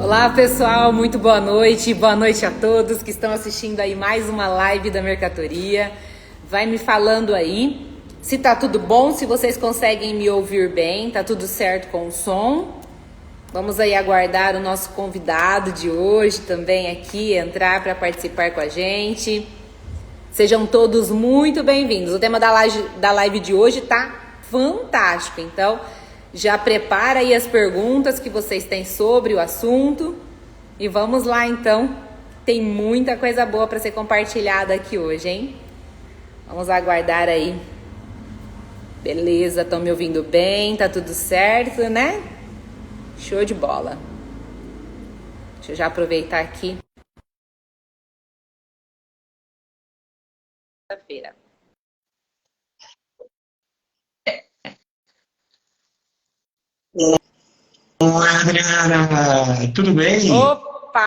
Olá pessoal, muito boa noite a todos que estão assistindo aí mais uma live da Mercatoria. Vai me falando aí se tá tudo bom, se vocês conseguem me ouvir bem, tá tudo certo com o som. Vamos aí aguardar o nosso convidado de hoje também aqui entrar para participar com a gente. Sejam todos muito bem-vindos. O tema da live de hoje tá fantástico, então já prepara aí as perguntas que vocês têm sobre o assunto e vamos lá então. Tem muita coisa boa para ser compartilhada aqui hoje, hein? Vamos aguardar aí. Beleza, estão me ouvindo bem? Tá tudo certo, né? Show de bola. Deixa eu já aproveitar aqui. Feira. Oi, Adriana, tudo bem? Opa!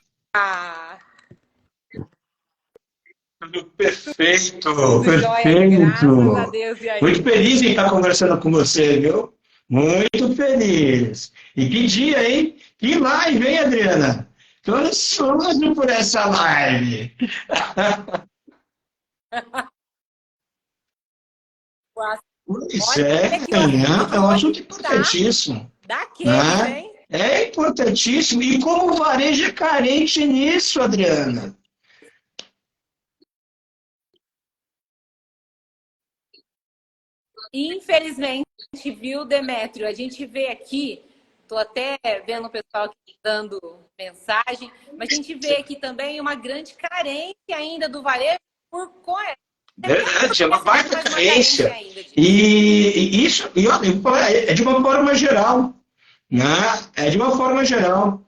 Tudo perfeito, Tudo jóia, graças a perfeito. Deus. E Muito aí? feliz em estar conversando com você, viu? Muito feliz. E que dia, hein? Que live, hein, Adriana? Estou ansioso por essa live. Pois Olha é, que o assunto é de um hoje assunto tá importantíssimo, daqueles, né? hein? É importantíssimo. E como o varejo é carente nisso, Adriana? Infelizmente, viu, Demétrio? A gente vê aqui, tô até vendo o pessoal aqui dando mensagem, mas a gente vê aqui também uma grande carência ainda do varejo por Verdade, é uma baita mais uma carência carência. ainda disso. E isso, e olha, é de uma forma geral, né? É de uma forma geral.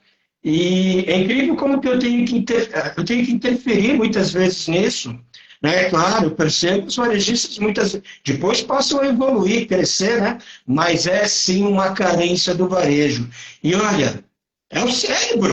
E é incrível como que eu tenho que interferir muitas vezes nisso. Né? É claro, eu percebo que os varejistas muitas depois passam a evoluir, crescer, né? Mas é sim uma carência do varejo. E olha, é o cérebro.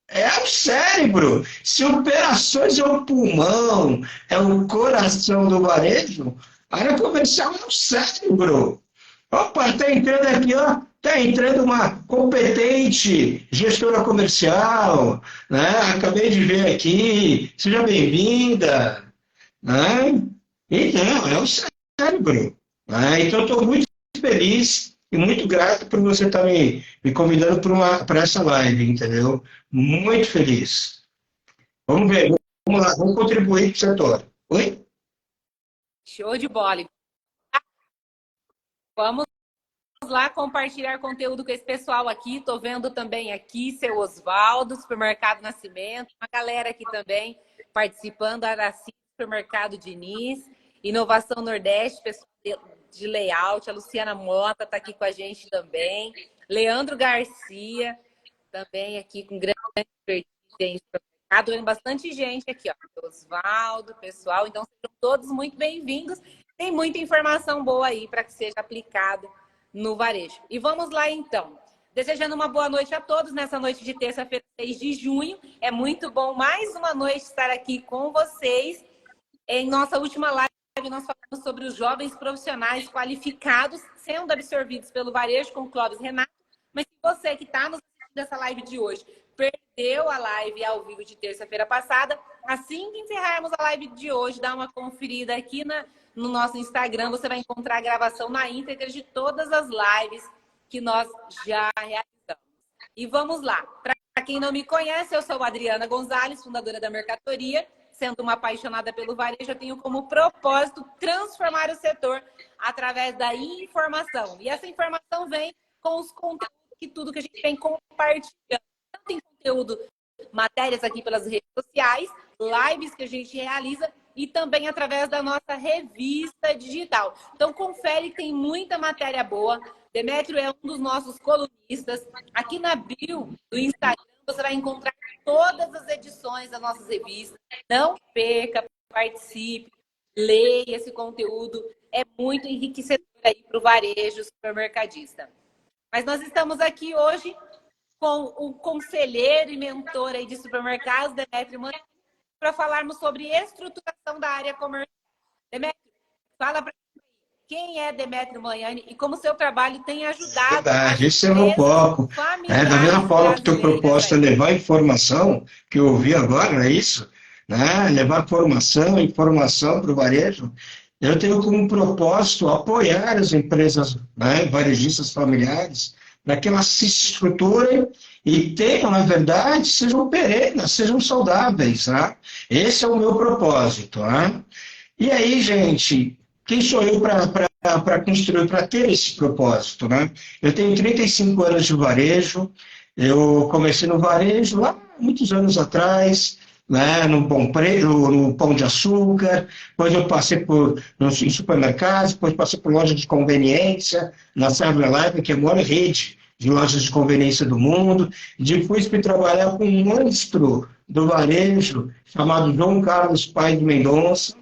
É o cérebro. Se operações é o pulmão, é o coração do varejo, a área comercial é o cérebro. Opa, está entrando aqui, ó. Está entrando uma competente gestora comercial, né? Acabei de ver aqui. Seja bem-vinda, né? Então, é o cérebro. Né? Então, estou muito feliz e muito grato por você estar me convidando para essa live, entendeu? Muito feliz. Vamos ver, vamos lá, vamos contribuir para o setor. Oi? Show de bola. Vamos lá compartilhar conteúdo com esse pessoal aqui. Tô vendo também aqui seu Osvaldo, Supermercado Nascimento, uma galera aqui também participando, Araci, Supermercado Diniz, Inovação Nordeste, pessoal de layout, a Luciana Mota está aqui com a gente também, Leandro Garcia, também aqui com grande expertise em supermercado, vendo bastante gente aqui, ó, Osvaldo, pessoal, então sejam todos muito bem-vindos. Tem muita informação boa aí para que seja aplicado no varejo. E vamos lá, então. Desejando uma boa noite a todos nessa noite de terça-feira, 6 de junho. É muito bom mais uma noite estar aqui com vocês. Em nossa última live, nós falamos sobre os jovens profissionais qualificados sendo absorvidos pelo varejo com o Clóvis Renato. Mas se você que está nos assistindo dessa live de hoje perdeu a live ao vivo de terça-feira passada, assim que encerrarmos a live de hoje, dá uma conferida aqui no nosso Instagram, você vai encontrar a gravação na íntegra de todas as lives que nós já realizamos. E vamos lá. Para quem não me conhece, eu sou a Adriana Gonzalez, fundadora da Mercatoria. Sendo uma apaixonada pelo varejo, eu tenho como propósito transformar o setor através da informação. E essa informação vem com os conteúdos que tudo que a gente vem compartilhando. Tanto em conteúdo, matérias aqui pelas redes sociais, lives que a gente realiza e também através da nossa revista digital. Então, confere que tem muita matéria boa. Demétrio é um dos nossos colunistas. Aqui na bio do Instagram, você vai encontrar todas as edições das nossas revistas. Não perca, participe, leia esse conteúdo. É muito enriquecedor aí para o varejo supermercadista. Mas nós estamos aqui hoje com o conselheiro e mentor aí de supermercados, Demétrio Manini, para falarmos sobre estruturação da área comercial. Demétrio, fala para mim. quem é Demetrio Manhani e como o seu trabalho tem ajudado Verdade, as esse é o meu empresas foco. Da familiares mesma forma que o teu brasileiras propósito é aí. levar informação, que eu ouvi agora, não é isso? Né? Levar formação, informação para o varejo. Eu tenho como propósito apoiar as empresas, né, varejistas familiares para que elas se estruturem e tenham, na verdade, sejam perenes, sejam saudáveis. Né? Esse é o meu propósito. Né? E aí, gente, quem sou eu para construir, para ter esse propósito, né? Eu tenho 35 anos de varejo, eu comecei no varejo lá muitos anos atrás, né, no Pão de Açúcar, depois eu passei em supermercados, depois passei por loja de conveniência, na 7-Eleven, que é a maior rede de lojas de conveniência do mundo, depois fui trabalhar com um monstro do varejo, chamado João Carlos Paes Mendonça,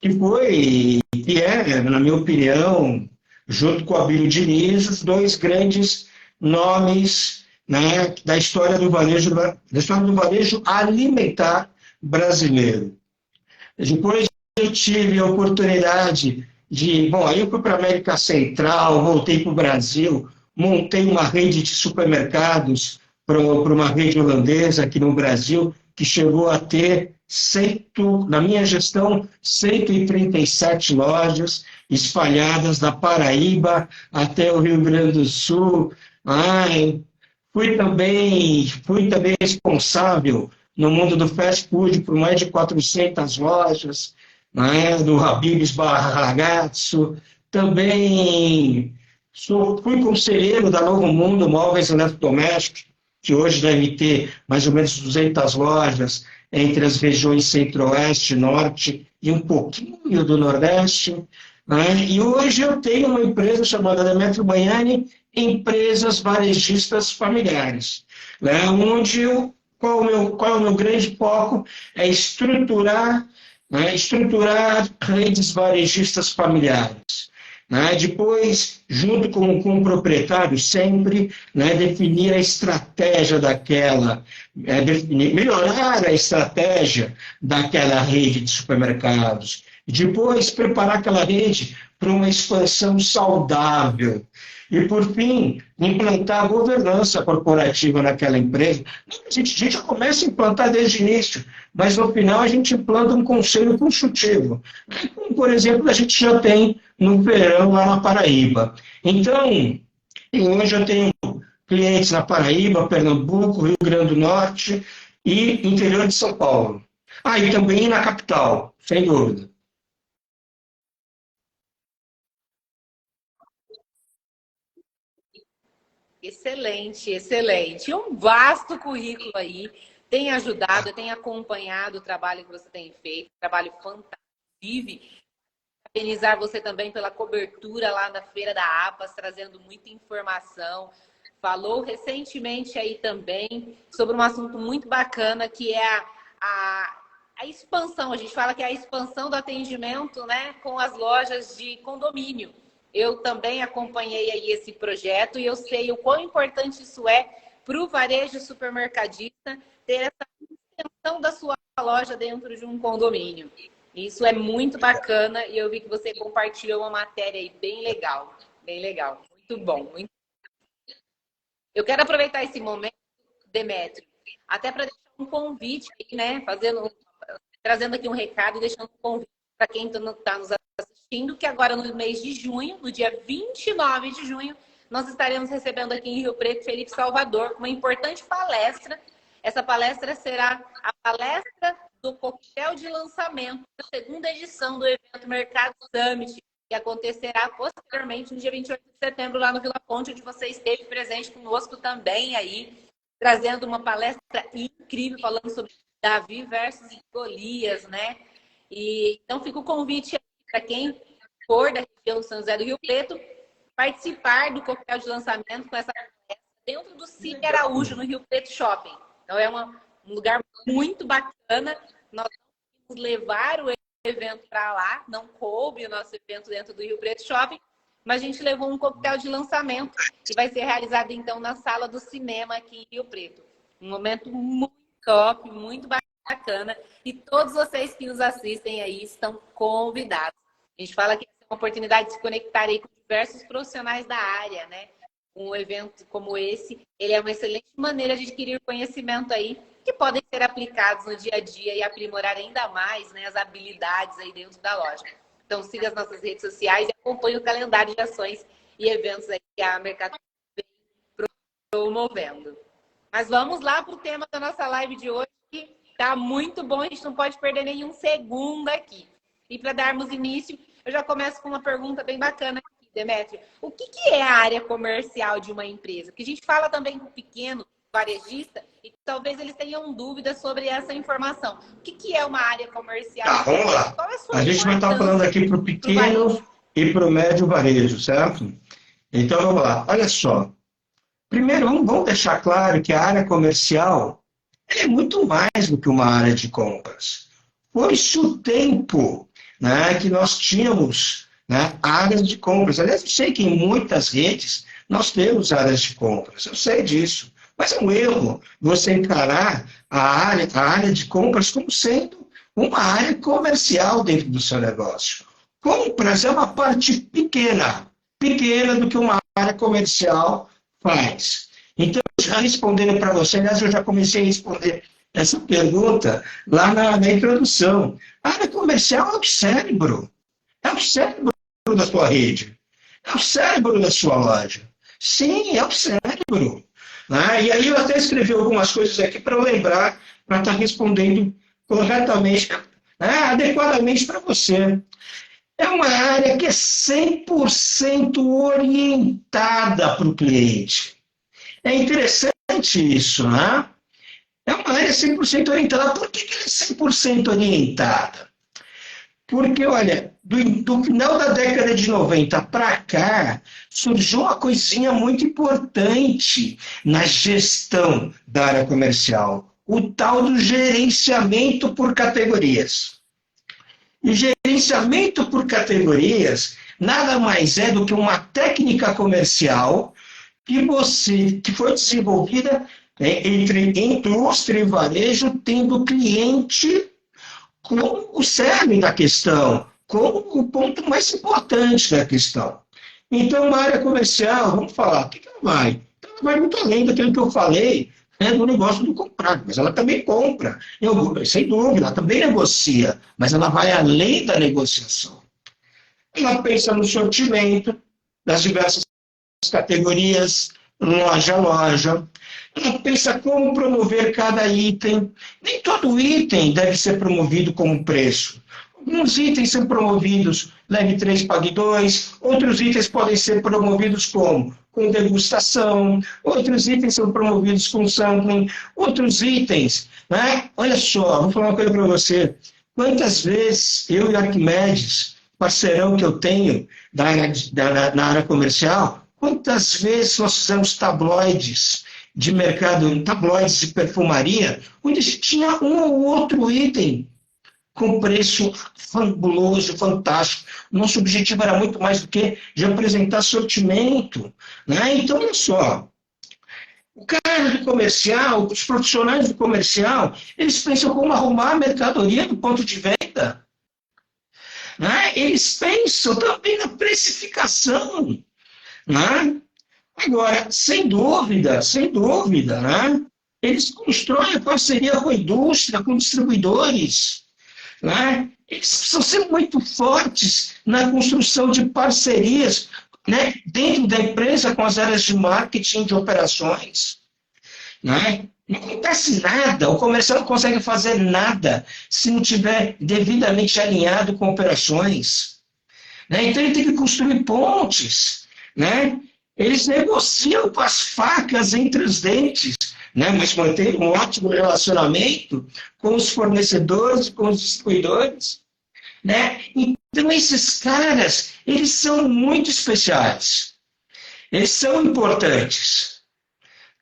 que é, na minha opinião, junto com Abílio Diniz, os dois grandes nomes, né, da história do varejo alimentar brasileiro. Depois eu tive a oportunidade bom, aí eu fui para a América Central, voltei para o Brasil, montei uma rede de supermercados para uma rede holandesa aqui no Brasil, que chegou a ter, na minha gestão, 137 lojas espalhadas da Paraíba até o Rio Grande do Sul. Ai, fui também responsável no mundo do fast food por mais de 400 lojas, né, do Habib's Barra Ragazzo. Também fui conselheiro da Novo Mundo Móveis Eletrodomésticos, que hoje deve ter mais ou menos 200 lojas entre as regiões Centro-Oeste, Norte e um pouquinho do Nordeste. Né? E hoje eu tenho uma empresa chamada Demetrio Manhani Empresas Varejistas Familiares, né? Qual é o meu grande foco? É estruturar, né? Estruturar redes varejistas familiares. Né? Depois, junto com o proprietário, sempre, né, definir a estratégia melhorar a estratégia daquela rede de supermercados. Depois, preparar aquela rede para uma expansão saudável. E, por fim, implantar a governança corporativa naquela empresa. A gente já começa a implantar desde o início, mas no final a gente implanta um conselho consultivo. Como, por exemplo, a gente já tem no verão lá na Paraíba. Então, hoje eu tenho clientes na Paraíba, Pernambuco, Rio Grande do Norte e interior de São Paulo. Ah, e também na capital, sem dúvida. Excelente, excelente. Um vasto currículo aí. Tem ajudado, tem acompanhado o trabalho que você tem feito, trabalho fantástico. Vive. Parabenizar você também pela cobertura lá na Feira da APAS, trazendo muita informação. Falou recentemente aí também sobre um assunto muito bacana, que é a expansão. A gente fala que é a expansão do atendimento, né, com as lojas de condomínio. Eu também acompanhei aí esse projeto e eu sei o quão importante isso é para o varejo supermercadista ter essa extensão da sua loja dentro de um condomínio. Isso é muito bacana e eu vi que você compartilhou uma matéria aí bem legal. Bem legal. Muito bom. Eu quero aproveitar esse momento, Demetrio, até para deixar um convite aí, né? Trazendo aqui um recado e deixando um convite para quem está nos assistindo, que agora no mês de junho, no dia 29 de junho, nós estaremos recebendo aqui em Rio Preto Felipe Salvador uma importante palestra. Essa palestra será a palestra do coquetel de lançamento da segunda edição do evento Mercado Summit, que acontecerá posteriormente no dia 28 de setembro lá no Vila Ponte, onde você esteve presente conosco também aí, trazendo uma palestra incrível falando sobre Davi versus Golias, né? E então fica o convite para quem for da região do São José do Rio Preto participar do coquetel de lançamento com essa palestra dentro do Cine Araújo, no Rio Preto Shopping. Então é um lugar muito bacana. Nós vamos levar o evento para lá, não coube o nosso evento dentro do Rio Preto Shopping, mas a gente levou um coquetel de lançamento que vai ser realizado então na sala do cinema aqui em Rio Preto. Um momento muito top, muito bacana, e todos vocês que nos assistem aí estão convidados. A gente fala que esse é uma oportunidade de se conectar aí com diversos profissionais da área, né? Um evento como esse, ele é uma excelente maneira de adquirir conhecimento aí, que podem ser aplicados no dia a dia e aprimorar ainda mais, né, as habilidades aí dentro da loja. Então, siga as nossas redes sociais e acompanhe o calendário de ações e eventos aí que a Mercado vem promovendo. Mas vamos lá para o tema da nossa live de hoje, que está muito bom, a gente não pode perder nenhum segundo aqui. E para darmos início, eu já começo com uma pergunta bem bacana aqui, Demétrio. O que é a área comercial de uma empresa? Porque a gente fala também com o pequeno varejista e talvez eles tenham dúvidas sobre essa informação. O que é uma área comercial? Tá, vamos lá. Qual é a sua A gente vai estar falando aqui para o pequeno e para o médio varejo, certo? Então, vamos lá. Olha só. Primeiro, vamos deixar claro que a área comercial é muito mais do que uma área de compras. Foi-se o tempo, né, que nós tínhamos, né, áreas de compras. Aliás, eu sei que em muitas redes nós temos áreas de compras. Eu sei disso. Mas é um erro você encarar a área de compras como sendo uma área comercial dentro do seu negócio. Compras é uma parte pequena do que uma área comercial faz. Então, já respondendo para você, aliás, eu já comecei a responder essa pergunta lá na introdução. A área comercial é o cérebro. É o cérebro da sua rede. É o cérebro da sua loja. Sim, é o cérebro. E aí eu até escrevi algumas coisas aqui para eu lembrar, para estar respondendo corretamente, adequadamente para você. É uma área que é 100% orientada para o cliente. É interessante isso, né? É uma área 100% orientada. Por que ela é 100% orientada? Porque, olha, do final da década de 90 para cá, surgiu uma coisinha muito importante na gestão da área comercial, o tal do gerenciamento por categorias. E gerenciamento por categorias nada mais é do que uma técnica comercial que foi desenvolvida entre indústria e varejo, tendo o cliente como o cerne da questão, como o ponto mais importante da questão. Então, uma área comercial, vamos falar, o que ela vai? Ela vai muito além daquilo que eu falei, do negócio do comprar, mas ela também compra, sem dúvida, ela também negocia, mas ela vai além da negociação. Ela pensa no sortimento das diversas categorias, loja a loja. Ela pensa como promover cada item. Nem todo item deve ser promovido como preço. Alguns itens são promovidos leve 3, pague 2. Outros itens podem ser promovidos como? Com degustação. Outros itens são promovidos com sampling. Outros itens, né? Olha só, vou falar uma coisa para você. Quantas vezes eu e Arquimedes, parceirão que eu tenho na área comercial, quantas vezes nós fizemos tabloides de mercado, tabloides de perfumaria, onde se tinha um ou outro item com preço fabuloso, fantástico. Nosso objetivo era muito mais do que de apresentar sortimento. Né? Então, olha só, o cara do comercial, os profissionais do comercial, eles pensam como arrumar a mercadoria do ponto de venda. Né? Eles pensam também na precificação. Né? Agora, sem dúvida, né? Eles constroem a parceria com a indústria, com distribuidores. Né? Eles precisam ser muito fortes na construção de parcerias, né? Dentro da empresa com as áreas de marketing, de operações. Né? Não acontece nada, o comercial não consegue fazer nada se não estiver devidamente alinhado com operações. Né? Então ele tem que construir pontes. Né? Eles negociam com as facas entre os dentes, né? Mas mantêm um ótimo relacionamento com os fornecedores e com os distribuidores. Né? Então, esses caras, eles são muito especiais. Eles são importantes.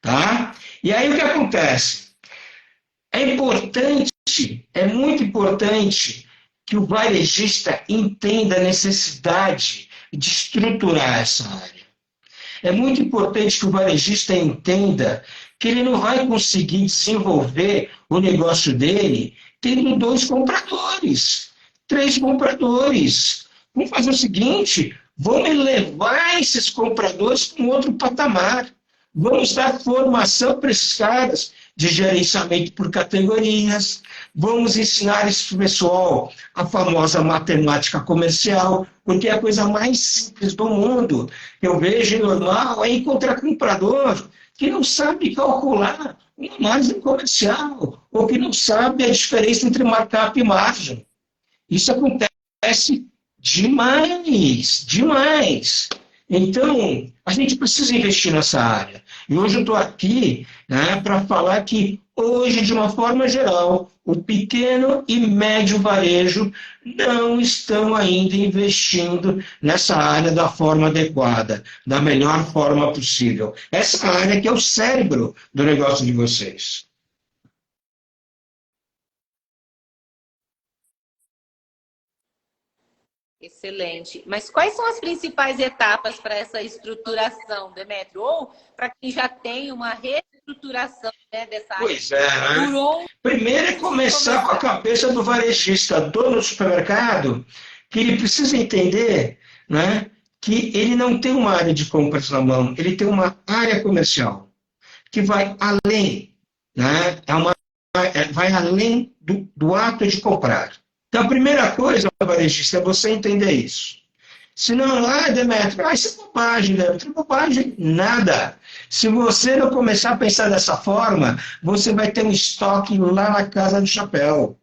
Tá? E aí o que acontece? É muito importante que o varejista entenda a necessidade de estruturar essa área. É muito importante que o varejista entenda que ele não vai conseguir desenvolver o negócio dele tendo 2 compradores, 3 compradores. Vamos fazer o seguinte, vamos elevar esses compradores para um outro patamar. Vamos dar formação para esses caras de gerenciamento por categorias. Vamos ensinar esse pessoal a famosa matemática comercial, porque é a coisa mais simples do mundo. Eu vejo normal é encontrar comprador que não sabe calcular uma margem comercial, ou que não sabe a diferença entre markup e margem. Isso acontece demais, demais. Então, a gente precisa investir nessa área. E hoje eu estou aqui, né, para falar que hoje, de uma forma geral, o pequeno e médio varejo não estão ainda investindo nessa área da forma adequada, da melhor forma possível. Essa área que é o cérebro do negócio de vocês. Excelente. Mas quais são as principais etapas para essa estruturação, Demétrio? Ou para quem já tem uma reestruturação, né, dessa área? Pois é, né? Primeiro é começar com a cabeça do varejista, dono do supermercado, que ele precisa entender, né, que ele não tem uma área de compras na mão, ele tem uma área comercial, que vai além, né, vai além do ato de comprar. Então, a primeira coisa, varejista, é você entender isso. Se não, Demétrio, isso é bobagem, Demétrio, bobagem, nada. Se você não começar a pensar dessa forma, você vai ter um estoque lá na casa do chapéu.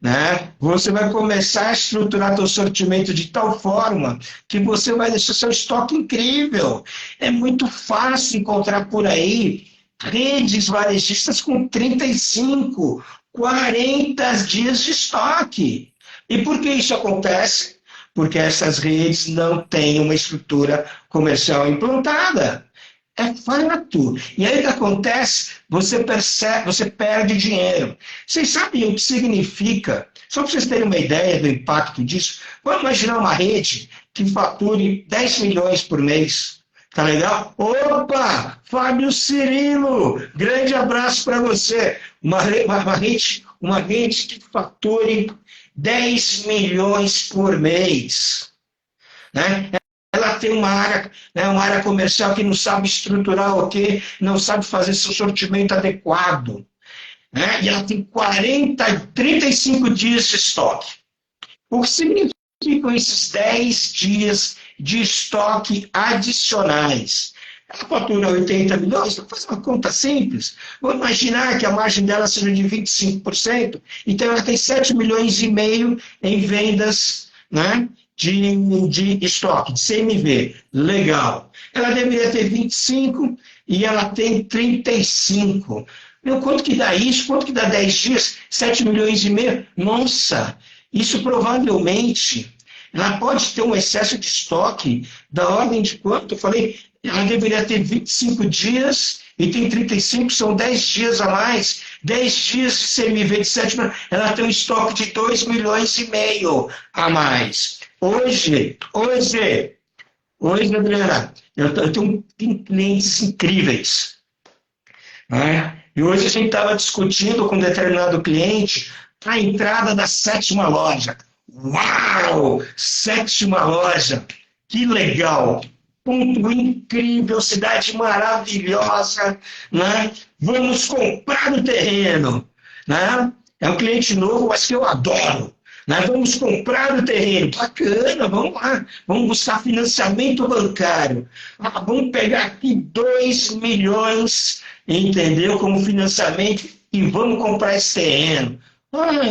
Né? Você vai começar a estruturar seu sortimento de tal forma que você vai deixar seu estoque incrível. É muito fácil encontrar por aí redes varejistas com 35, 40 dias de estoque. E por que isso acontece? Porque essas redes não têm uma estrutura comercial implantada. É fato. E aí o que acontece? Você perde dinheiro. Vocês sabem o que significa? Só para vocês terem uma ideia do impacto disso, vamos imaginar uma rede que fature 10 milhões por mês. Tá legal? Opa! Fábio Cirilo! Grande abraço para você. Uma rede que fature 10 milhões por mês. Né? Ela tem uma área comercial que não sabe estruturar o quê, não sabe fazer seu sortimento adequado. Né? E ela tem 35 dias de estoque. O que significam esses 10 dias de estoque adicionais? Ela fatura 80 milhões, vamos fazer uma conta simples. Vamos imaginar que a margem dela seja de 25%, então ela tem 7 milhões e meio em vendas, né, de estoque, de CMV. Legal. Ela deveria ter 25 e ela tem 35. Meu, quanto que dá isso? Quanto que dá 10 dias? 7 milhões e meio? Nossa, isso provavelmente ela pode ter um excesso de estoque da ordem de quanto? Eu falei, ela deveria ter 25 dias e tem 35, são 10 dias a mais. 10 dias de CMV de 7 milhões, ela tem um estoque de 2 milhões e meio a mais. Hoje, Adriana, eu tenho clientes incríveis. Né? E hoje a gente estava discutindo com um determinado cliente a entrada da 7ª loja. Uau! 7ª loja! Que legal! Ponto incrível, cidade maravilhosa, né? Vamos comprar o terreno. Né? É um cliente novo, mas que eu adoro. Né? Vamos comprar o terreno. Bacana, vamos lá. Vamos buscar financiamento bancário. Vamos pegar aqui 2 milhões, entendeu? Como financiamento e vamos comprar esse terreno.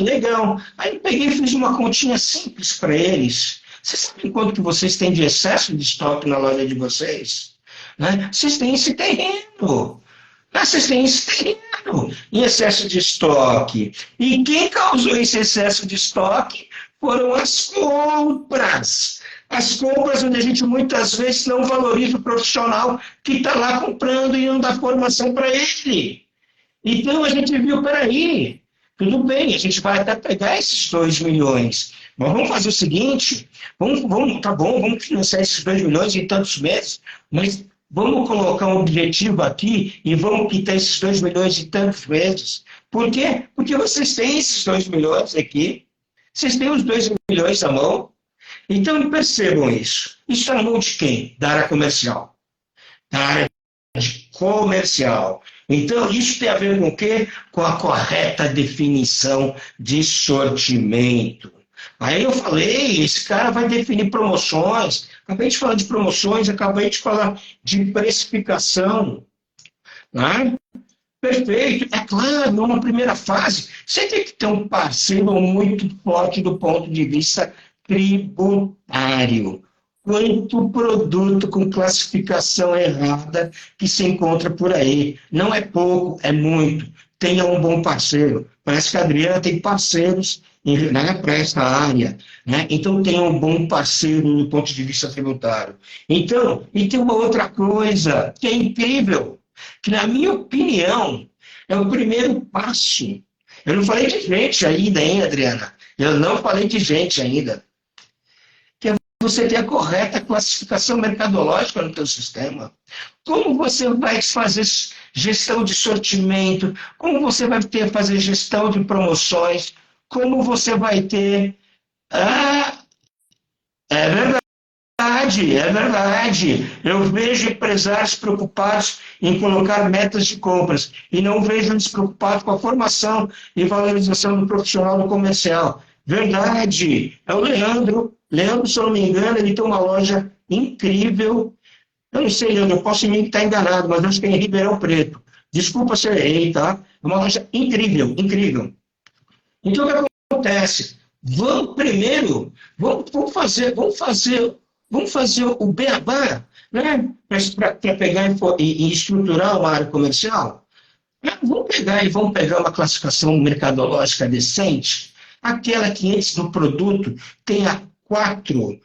Legal. Aí eu peguei e fiz uma continha simples para eles. Vocês sabem quanto que vocês têm de excesso de estoque na loja de vocês? Né? Vocês têm esse terreno. Vocês têm esse terreno em excesso de estoque. E quem causou esse excesso de estoque foram as compras. As compras onde a gente muitas vezes não valoriza o profissional que está lá comprando e não dá formação para ele. Então a gente viu, peraí, tudo bem, a gente vai até pegar esses 2 milhões. Mas vamos fazer o seguinte, tá bom, vamos financiar esses 2 milhões em tantos meses, mas vamos colocar um objetivo aqui e vamos quitar esses 2 milhões em tantos meses. Por quê? Porque vocês têm esses 2 milhões aqui, vocês têm os 2 milhões na mão, Então, percebam isso. Isso está na mão de quem? Da área comercial. Da área comercial. Então, isso tem a ver com o quê? Com a correta definição de sortimento. Aí eu falei, esse cara vai definir promoções. Acabei de falar de promoções, acabei de falar de precificação. Né? Perfeito. É claro, numa primeira fase, você tem que ter um parceiro muito forte do ponto de vista tributário. Quanto produto com classificação errada que se encontra por aí. Não é pouco, é muito. Tenha um bom parceiro. Parece que a Adriana tem parceiros para essa área. Né? Então, tenha um bom parceiro do ponto de vista tributário. Então, e tem uma outra coisa que é incrível, que, na minha opinião, é o primeiro passo. Eu não falei de gente ainda, hein, Adriana? Eu não falei de gente ainda. Que é você ter a correta classificação mercadológica no teu sistema. Como você vai fazer gestão de sortimento? Como você vai fazer gestão de promoções? Como você vai ter... Ah, é verdade, é verdade. Eu vejo empresários preocupados em colocar metas de compras e não vejo eles preocupados com a formação e valorização do profissional no comercial. Verdade. É o Leandro. Leandro, se eu não me engano, ele tem uma loja incrível. Eu não sei, Leandro, eu posso me estar enganado, mas acho que é em Ribeirão Preto. Desculpa se eu errei, tá? É uma loja incrível, incrível. Então, o que acontece? Vamos primeiro, vamos fazer o beabá, né? Para pegar e estruturar uma área comercial. Vamos pegar uma classificação mercadológica decente, aquela que antes do produto tenha quatro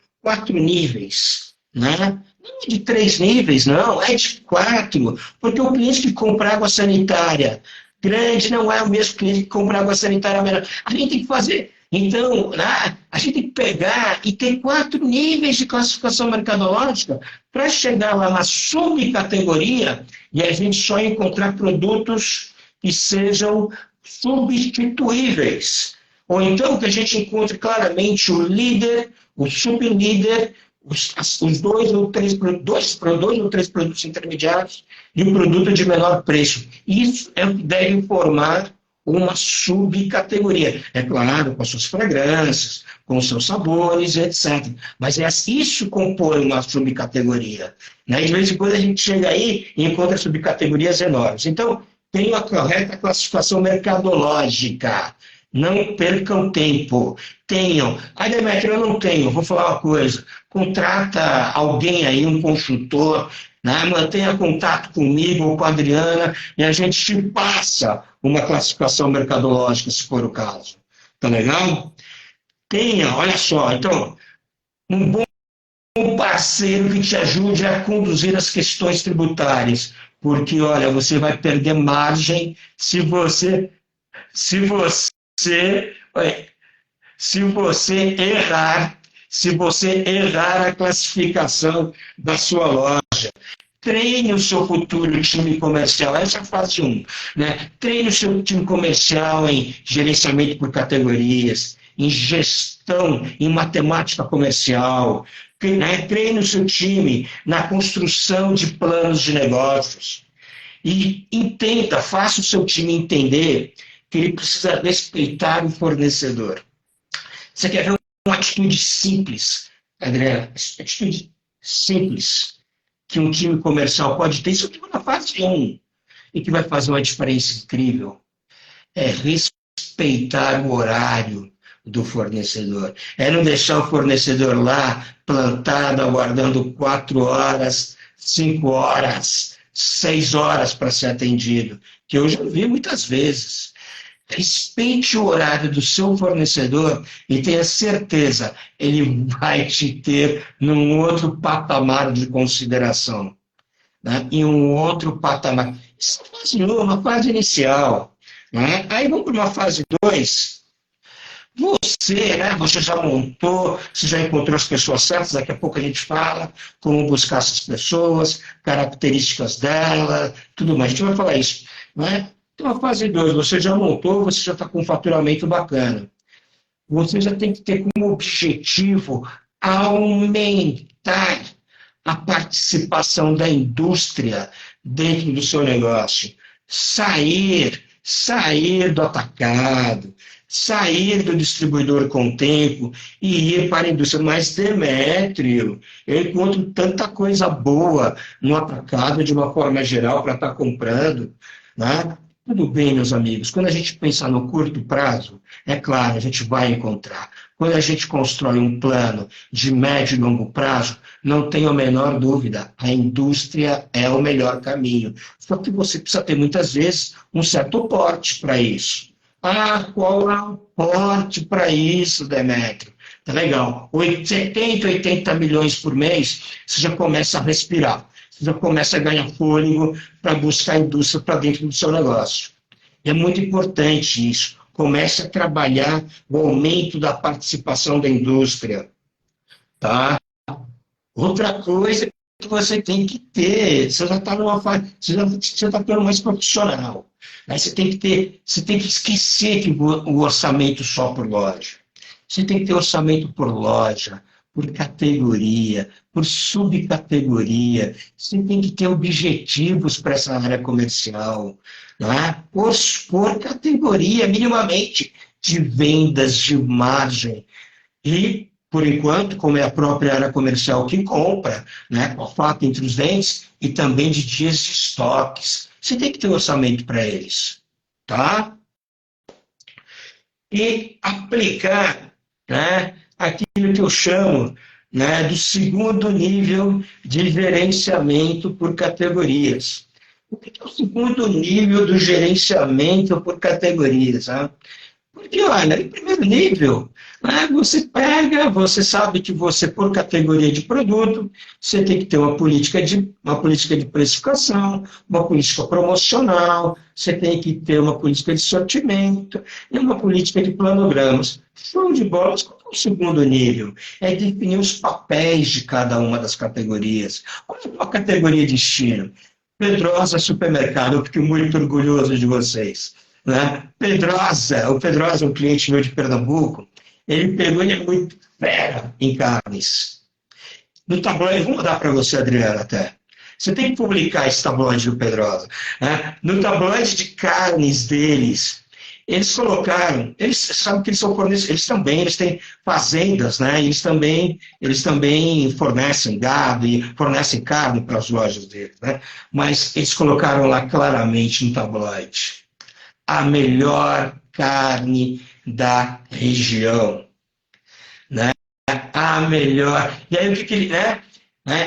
níveis, né? Não de 3 níveis, não, é de 4, porque o cliente que compra água sanitária grande não é o mesmo cliente que compra água sanitária menor. A gente tem que fazer. Então, né, a gente tem que pegar e ter 4 níveis de classificação mercadológica para chegar lá na subcategoria e a gente só encontrar produtos que sejam substituíveis. Ou então que a gente encontre claramente o líder, o sublíder, os dois ou três produtos intermediários e um produto de menor preço. Isso é o que deve formar uma subcategoria. É claro, com as suas fragrâncias, com os seus sabores, etc. Mas isso compõe uma subcategoria. Né? De vez em quando a gente chega aí e encontra subcategorias enormes. Então, tem a correta classificação mercadológica. Não percam tempo. Tenham. Demetrio, eu não tenho. Vou falar uma coisa. Contrata alguém aí, um consultor, né? Mantenha contato comigo ou com a Adriana e a gente te passa uma classificação mercadológica, se for o caso. Tá legal? Tenha, olha só, então, um bom parceiro que te ajude a conduzir as questões tributárias. Porque, olha, você vai perder margem se você errar, se você errar a classificação da sua loja. Treine o seu futuro time comercial, essa é a fase 1. Né? Treine o seu time comercial em gerenciamento por categorias, em gestão, em matemática comercial. Né? Treine o seu time na construção de planos de negócios. E entenda, faça o seu time entender que ele precisa respeitar o fornecedor. Você quer ver uma atitude simples, Adriana? Atitude simples que um time comercial pode ter, isso aqui na fase 1, e que vai fazer uma diferença incrível. É respeitar o horário do fornecedor. É não deixar o fornecedor lá, plantado, aguardando 4 horas, 5 horas, 6 horas para ser atendido, que eu já vi muitas vezes. Respeite o horário do seu fornecedor e tenha certeza, ele vai te ter num outro patamar de consideração. Né? Em um outro patamar. Isso é fase 1, uma fase inicial. Né? Aí vamos para uma fase 2. Você já montou, você já encontrou as pessoas certas, daqui a pouco a gente fala como buscar essas pessoas, características dela, tudo mais. A gente vai falar isso. Né? Então, a fase 2, você já montou, você já está com um faturamento bacana. Você já tem que ter como objetivo aumentar a participação da indústria dentro do seu negócio, sair do atacado, sair do distribuidor com o tempo e ir para a indústria. Mas, Demétrio, eu encontro tanta coisa boa no atacado de uma forma geral para estar comprando, né? Tudo bem, meus amigos, quando a gente pensa no curto prazo, é claro, a gente vai encontrar. Quando a gente constrói um plano de médio e longo prazo, não tenho a menor dúvida, a indústria é o melhor caminho. Só que você precisa ter, muitas vezes, um certo porte para isso. Ah, qual é o porte para isso, Demétrio? Tá legal. 70, 80 milhões por mês, você já começa a respirar. Você já começa a ganhar fôlego para buscar a indústria para dentro do seu negócio. E é muito importante isso. Comece a trabalhar o aumento da participação da indústria. Tá? Outra coisa que você tem que ter, você já está numa fase, você já está ficando mais profissional. Aí você tem que esquecer que o orçamento só por loja. Você tem que ter orçamento por loja, por categoria, por subcategoria. Você tem que ter objetivos para essa área comercial, né? Por categoria, minimamente, de vendas, de margem. E, por enquanto, como é a própria área comercial que compra, né, com a faca entre os dentes, e também de dias de estoques. Você tem que ter orçamento para eles. Tá? E aplicar, né, aquilo que eu chamo, né, do segundo nível de gerenciamento por categorias. O que é o segundo nível do gerenciamento por categorias? Né? Porque, olha, em primeiro nível, né, você sabe que você, por categoria de produto, você tem que ter uma política de precificação, uma política promocional, você tem que ter uma política de sortimento e uma política de planogramas. Show de bola, mas qual é o segundo nível? É definir os papéis de cada uma das categorias. Qual é a categoria de destino? Pedrosa Supermercado, eu fico muito orgulhoso de vocês. Né? O Pedrosa é um cliente meu de Pernambuco, ele pegou, ele é muito fera em carnes. No tabloide, vou mandar para você, Adriana, até. Você tem que publicar esse tabloide do Pedrosa. Né? No tabloide de carnes deles, eles colocaram, eles sabem que eles são fornecedores, eles têm fazendas, né? Eles também fornecem gado e fornecem carne para as lojas deles, né? Mas eles colocaram lá claramente no tabloide a melhor carne da região, né? A melhor. E aí o que ele, né?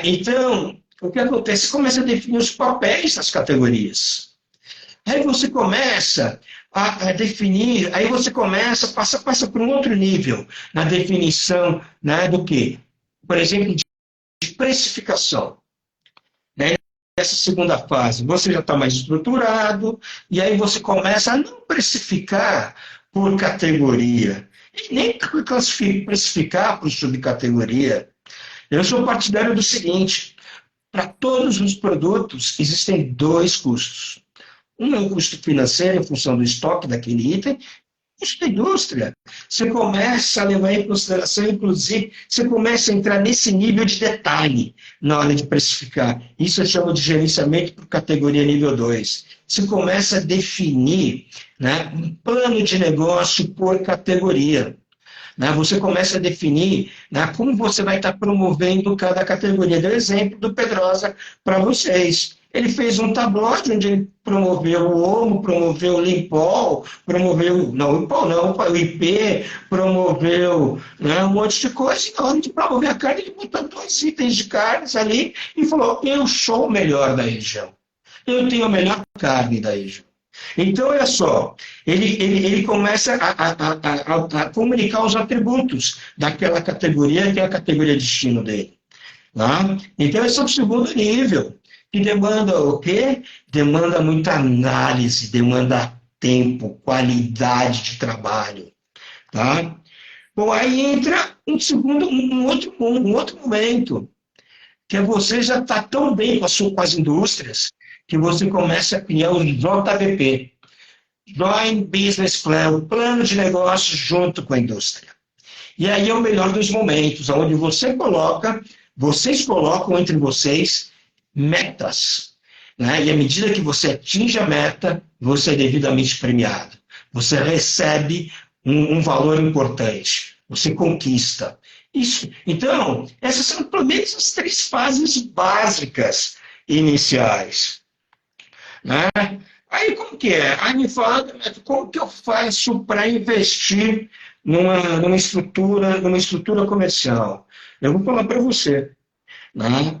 Então, o que acontece? Você começa a definir os papéis das categorias. Aí você começa a definir, aí você passa por um outro nível na definição, né, do quê? Por exemplo, de precificação. Né? Essa segunda fase, você já está mais estruturado, e aí você começa a não precificar por categoria, e nem precificar por subcategoria. Eu sou partidário do seguinte, para todos os produtos existem dois custos. Um é o custo financeiro em função do estoque daquele item, custo da indústria. Você começa a levar em consideração, inclusive, você começa a entrar nesse nível de detalhe na hora de precificar. Isso eu chamo de gerenciamento por categoria nível 2. Você começa a definir, né, um plano de negócio por categoria. Né? Você começa a definir, né, como você vai estar promovendo cada categoria. Deu exemplo do Pedrosa para vocês. Ele fez um tabloide onde ele promoveu o Omo, promoveu o Limpol, o IP, promoveu, né, um monte de coisa. E na hora de promover a carne, ele botou 2 itens de carnes ali e falou, eu sou o melhor da região. Eu tenho a melhor carne da região. Então, olha só, ele começa a comunicar os atributos daquela categoria, que é a categoria de destino dele. Tá? Então, esse é o segundo nível. Que demanda o quê? Demanda muita análise, demanda tempo, qualidade de trabalho. Tá? Bom, aí entra um outro momento, que é você já está tão bem com as indústrias, que você começa a criar o JBP, Joint Business Plan, o plano de negócio junto com a indústria. E aí é o melhor dos momentos, onde vocês colocam entre vocês metas, né? E à medida que você atinge a meta, você é devidamente premiado. Você recebe um valor importante. Você conquista. Isso. Então, essas são pelo menos as 3 fases básicas iniciais, né? Aí como que é? Aí me fala, como que eu faço para investir numa estrutura comercial? Eu vou falar para você, né?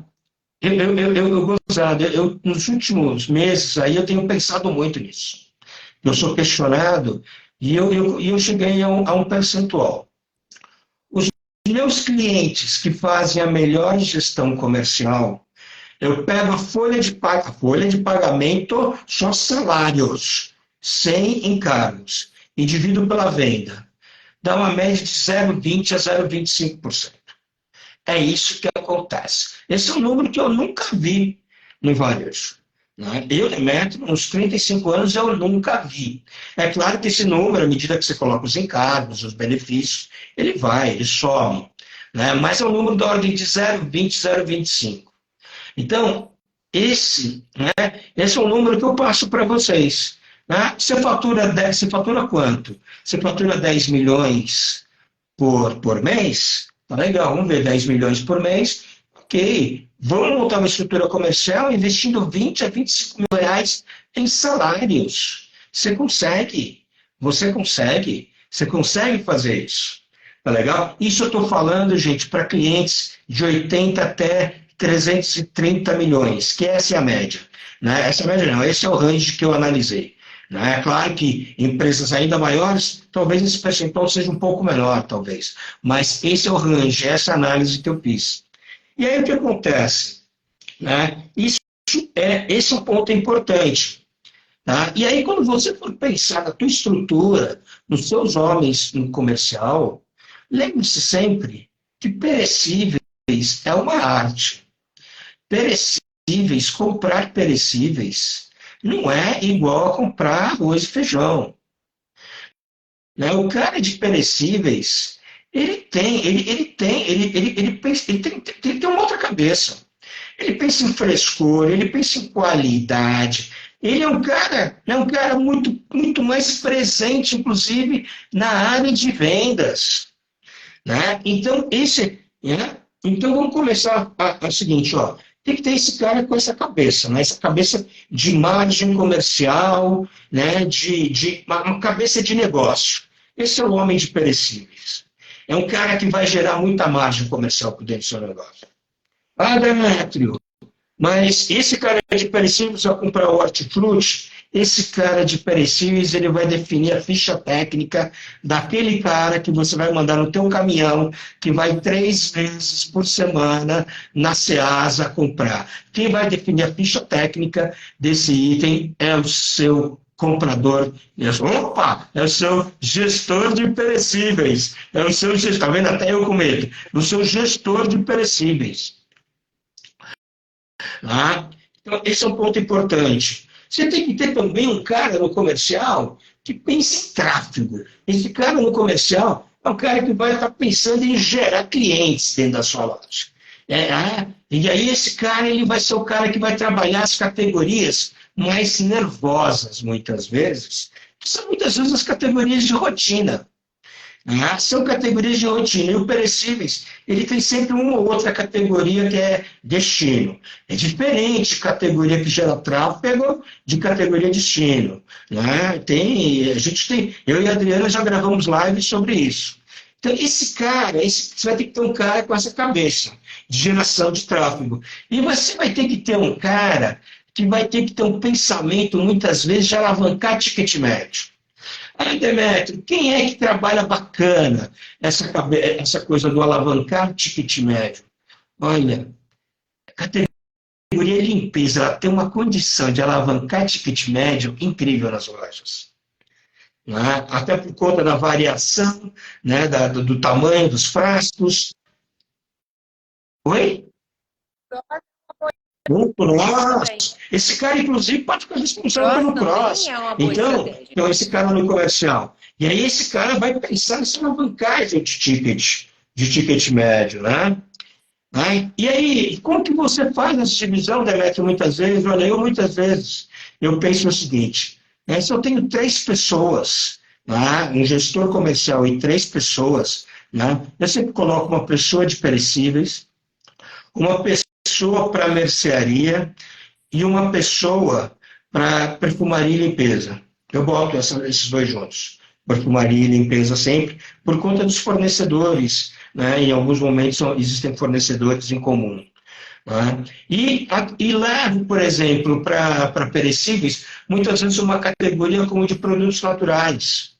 Nos últimos meses aí eu tenho pensado muito nisso. Eu sou questionado e eu cheguei a um percentual. Os meus clientes que fazem a melhor gestão comercial, eu pego a folha de pagamento, só salários, sem encargos, e divido pela venda. Dá uma média de 0,20% a 0,25%. É isso que acontece. Esse é um número que eu nunca vi no varejo, né? Eu, Demetrio, nos 35 anos, eu nunca vi. É claro que esse número, à medida que você coloca os encargos, os benefícios, ele sobe, né? Mas é um número da ordem de 0,20, 0,25. Então, esse é um número que eu passo para vocês, né? Você fatura quanto? Você fatura 10 milhões por mês? Tá legal, vamos ver, 10 milhões por mês. Ok, vamos montar uma estrutura comercial investindo 20 a 25 mil reais em salários. Você consegue fazer isso. Tá legal? Isso eu estou falando, gente, para clientes de 80 até 330 milhões, que essa é a média, né? Essa é a média não, esse é o range que eu analisei, né? É claro que empresas ainda maiores, talvez esse percentual seja um pouco menor, talvez, mas esse é o range, essa é a análise que eu fiz. E aí o que acontece, né? Esse é um ponto importante, tá? E aí quando você for pensar na tua estrutura, nos seus homens no comercial, lembre-se sempre que perecíveis é uma arte. Perecíveis, comprar perecíveis, não é igual a comprar arroz e feijão, né? O cara de perecíveis, ele tem uma outra cabeça. Ele pensa em frescor, ele pensa em qualidade. Ele é um cara muito, muito mais presente, inclusive, na área de vendas, né? Então vamos começar a seguinte, ó. Tem que ter esse cara com essa cabeça, né? Essa cabeça de margem comercial, né? Uma cabeça de negócio. Esse é o homem de perecíveis. É um cara que vai gerar muita margem comercial por dentro do seu negócio. Ah, Demétrio, mas esse cara de perecíveis vai comprar o hortifruti, esse cara de perecíveis ele vai definir a ficha técnica daquele cara que você vai mandar no teu caminhão, que vai 3 vezes por semana na Ceasa comprar. Quem vai definir a ficha técnica desse item é o seu comprador. Opa! É o seu gestor de perecíveis. É o seu gestor, tá vendo? Até eu com medo. O seu gestor de perecíveis. Tá? Então, esse é um ponto importante. Você tem que ter também um cara no comercial que pense em tráfego. Esse cara no comercial é um cara que vai estar pensando em gerar clientes dentro da sua loja. E aí esse cara ele vai ser o cara que vai trabalhar as categorias mais nervosas, muitas vezes, que são muitas vezes as categorias de rotina. São categorias de rotina. E o perecíveis, ele tem sempre uma ou outra categoria que é destino. É diferente categoria que gera tráfego de categoria destino, né? Eu e a Adriana já gravamos lives sobre isso. Então, esse cara, você vai ter que ter um cara com essa cabeça de geração de tráfego. E você vai ter que ter um cara que vai ter que ter um pensamento, muitas vezes, de alavancar ticket médio. Aí, Demétrio, quem é que trabalha bacana essa coisa do alavancar ticket médio? Olha, a categoria limpeza, ela tem uma condição de alavancar ticket médio incrível nas lojas. Né? Até por conta da variação, né, do tamanho dos frascos. Oi? Um cross. Esse cara, inclusive, pode ficar responsável pelo cross. Então, esse cara no comercial. E aí esse cara vai pensar nessa alavancagem de ticket médio, né? E aí, como que você faz essa divisão, Demetrio, muitas vezes? Olha, muitas vezes, eu penso o seguinte, se eu tenho 3 pessoas, um gestor comercial e 3 pessoas, eu sempre coloco uma pessoa de perecíveis, uma pessoa para mercearia e uma pessoa para perfumaria e limpeza. Eu boto esses 2 juntos, perfumaria e limpeza sempre, por conta dos fornecedores, em alguns momentos existem fornecedores em comum. E levo, por exemplo, para perecíveis, muitas vezes uma categoria como de produtos naturais.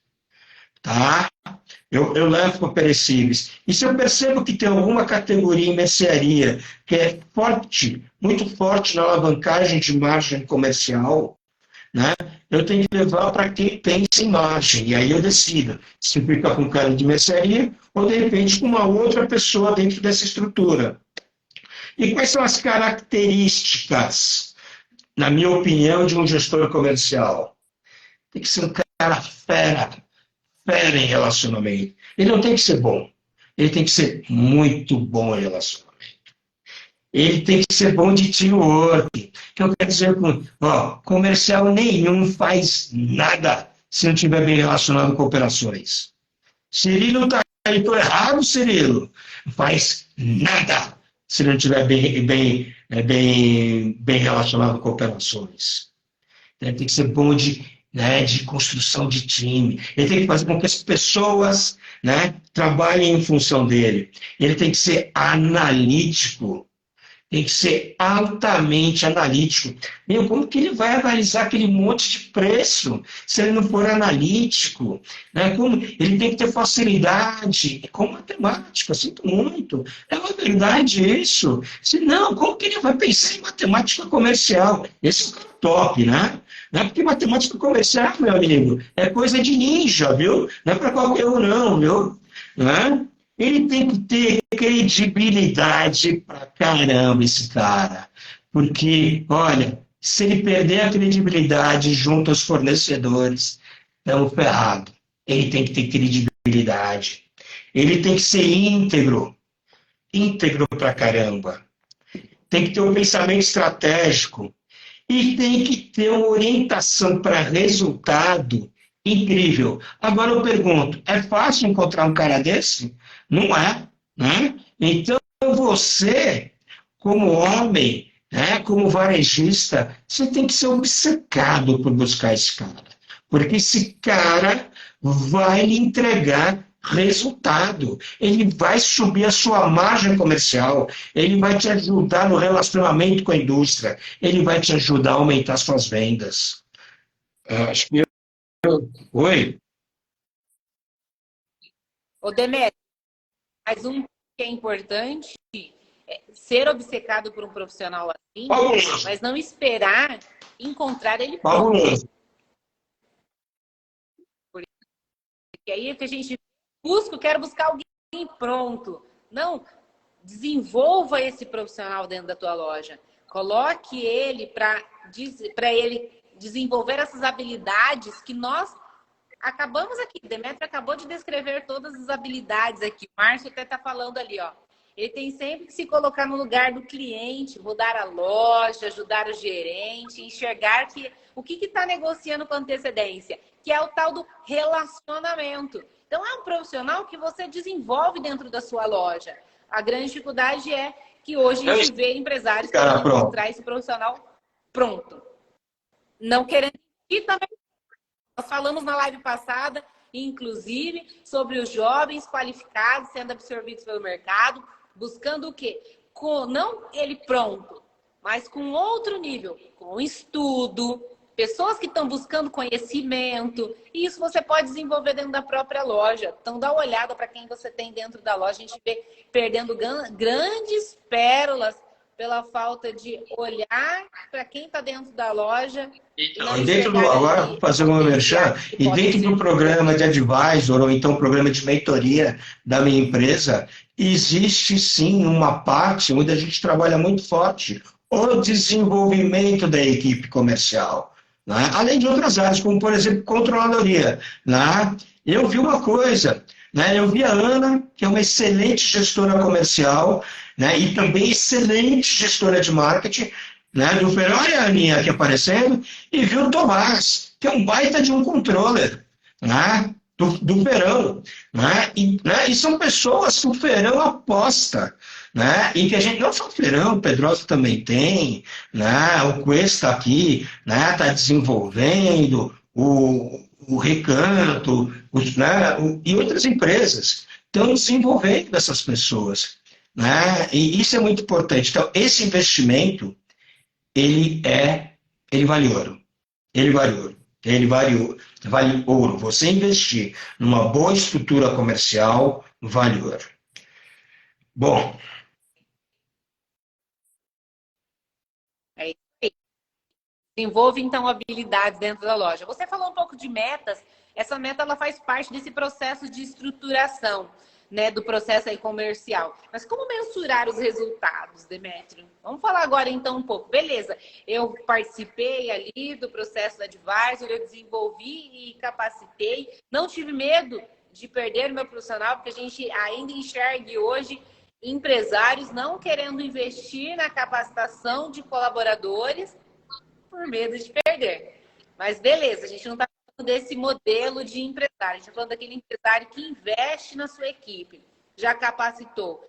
Tá? Eu levo para perecíveis. E se eu percebo que tem alguma categoria em mercearia que é forte, muito forte na alavancagem de margem comercial, eu tenho que levar para quem pensa em margem. E aí eu decido se fica com um cara de mercearia ou, de repente, com uma outra pessoa dentro dessa estrutura. E quais são as características, na minha opinião, de um gestor comercial? Tem que ser um cara fera em relacionamento. Ele não tem que ser bom. Ele tem que ser muito bom em relacionamento. Ele tem que ser bom de teamwork. Que eu quero dizer, comercial nenhum faz nada se não estiver bem relacionado com operações. Cirilo está aí, estou errado, Cirilo. Não faz nada se não estiver bem relacionado com operações. Ele tem que ser bom de construção de time. Ele tem que fazer com que as pessoas trabalhem em função dele. Ele tem que ser analítico. Tem que ser altamente analítico. Como que ele vai analisar aquele monte de preço se ele não for analítico? Como ele tem que ter facilidade com matemática, sinto muito. É uma verdade isso. Senão, como que ele vai pensar em matemática comercial? Esse é o cara top, né? Porque matemática comercial, meu amigo, é coisa de ninja, viu? Não é para qualquer um, não, viu? Ele tem que ter credibilidade pra caramba, esse cara. Porque, olha, se ele perder a credibilidade junto aos fornecedores, estamos ferrados. Ele tem que ter credibilidade. Ele tem que ser íntegro pra caramba. Tem que ter um pensamento estratégico. E tem que ter uma orientação para resultado incrível. Agora eu pergunto, é fácil encontrar um cara desse? Não é, né? Então você, como homem, como varejista, você tem que ser obcecado por buscar esse cara. Porque esse cara vai lhe entregar resultado. Ele vai subir a sua margem comercial, ele vai te ajudar no relacionamento com a indústria, ele vai te ajudar a aumentar suas vendas. Acho que Oi? Ô, Demetrio, mais um que é importante é ser obcecado por um profissional assim, mas não esperar encontrar ele pronto. Porque aí é que a gente quero buscar alguém pronto. Não, desenvolva esse profissional dentro da tua loja. Coloque ele para ele desenvolver essas habilidades que nós acabamos aqui. Demetrio acabou de descrever todas as habilidades aqui. O Márcio até está falando ali, ó. Ele tem sempre que se colocar no lugar do cliente, mudar a loja, ajudar o gerente, enxergar o que está negociando com antecedência, que é o tal do relacionamento. Então, é um profissional que você desenvolve dentro da sua loja. A grande dificuldade é que hoje a gente vê empresários querendo encontrar esse profissional pronto. Não querendo... E também, nós falamos na live passada, inclusive, sobre os jovens qualificados sendo absorvidos pelo mercado, buscando o quê? Não ele pronto, mas com outro nível, com estudo, pessoas que estão buscando conhecimento, e isso você pode desenvolver dentro da própria loja. Então, dá uma olhada para quem você tem dentro da loja. A gente vê perdendo grandes pérolas pela falta de olhar para quem está dentro da loja. E dentro agora, vou fazer uma merchan, e dentro do programa de advisor, ou então programa de mentoria da minha empresa, existe sim uma parte onde a gente trabalha muito forte o desenvolvimento da equipe comercial, né? Além de outras áreas, como, por exemplo, controladoria. Né? Eu vi uma coisa, né? Eu vi a Ana, que é uma excelente gestora comercial, né? E também excelente gestora de marketing, né? Do Ferão, olha a Aninha aqui aparecendo, e vi o Tomás, que é um baita de um controller, né? Do Ferão. E são pessoas que o Ferão aposta, né? E que a gente, não só o Ferão, o Pedroso também tem, né? O Cuesta aqui, né? Está desenvolvendo, o Recanto, e outras empresas estão desenvolvendo essas pessoas, né? E isso é muito importante. Então, esse investimento, ele vale ouro. Ele vale ouro. Ele vale ouro. Você investir numa boa estrutura comercial, vale ouro. Bom, É isso aí. Desenvolve, então, habilidades dentro da loja. Você falou um pouco de metas. Essa meta ela faz parte desse processo de estruturação, né, do processo aí comercial. Mas como mensurar os resultados, Demétrio? Vamos falar agora, então, um pouco. Beleza, eu participei ali do processo da Advisor, eu desenvolvi e capacitei. Não tive medo de perder o meu profissional, porque a gente ainda enxerga hoje empresários não querendo investir na capacitação de colaboradores por medo de perder. Mas beleza, a gente não está falando desse modelo de empresário, a gente está falando daquele empresário que investe na sua equipe, já capacitou,